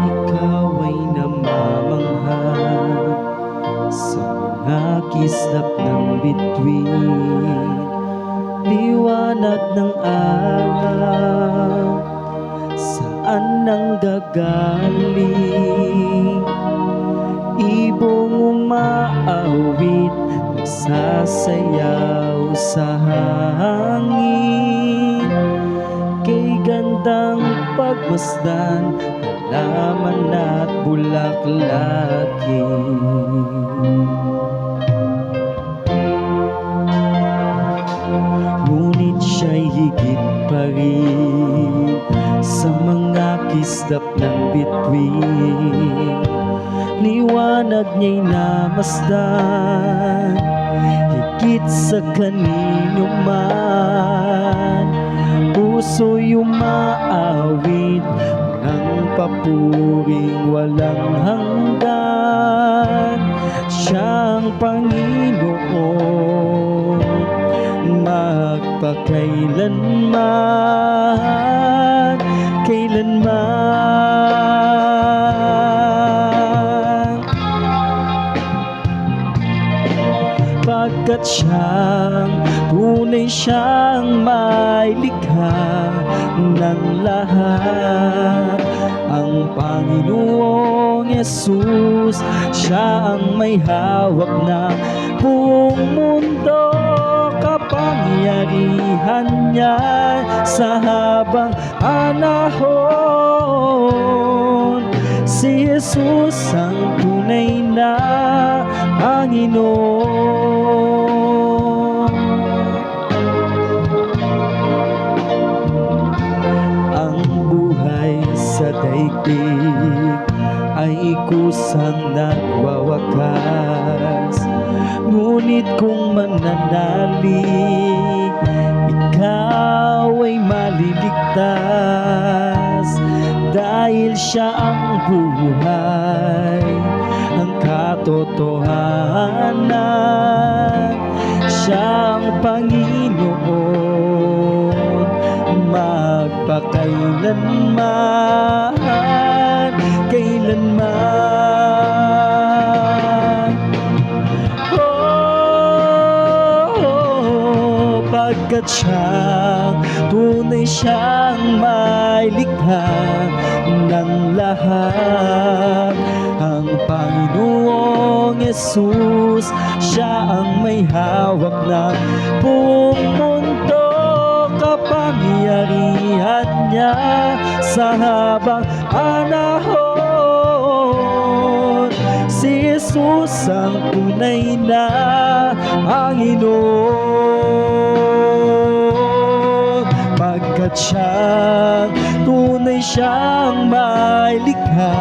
Ikaw ay namamangha sa mga kislap ng bituin, liwanag ng araw, saan nanggagaling? Ibong umaawit, nagsasayaw sa hangin, kay gandang pagmasdan, halaman at bulaklakin. Ngunit siya'y higit pa rin sa mga kislap ng bituin, liwanag niya'y namasdan, higit sa kanino man. Puso'y umaawit ng papuring walang hanggan. Siyang Panginoon, magpakailanman, kailanman. Pagkat tunay siyang may likha ng lahat. Ang Panginoong Yesus, siya ang may hawak ng buong mundo. Kapangyarihan niya sa habang panahon. Si Jesus ang tunay na Panginoon. Ang buhay sa daigdig ay kusang nagwawakas, ngunit kung mananalig, ikaw ay maliligtas. Dahil siya ang buhay, ang katotohanan, siya ang Panginoon, magpakailanman, kailanman. Pagkat tunay siyang may likha ng lahat. Ang Panginoong Yesus, siya ang may hawak ng buong mundo. Kapangyarihan niya sa habang panahon. Si Jesus ang tunay na Panginoon. Pagkat tunay siyang may likha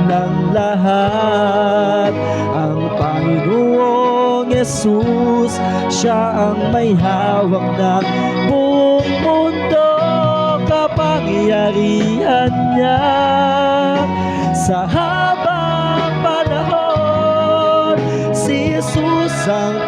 ng lahat. Ang Panginoong Yesus, siya ang may hawak ng buong mundo. Kapangyarihan niya sa habang panahon. Si Jesus ang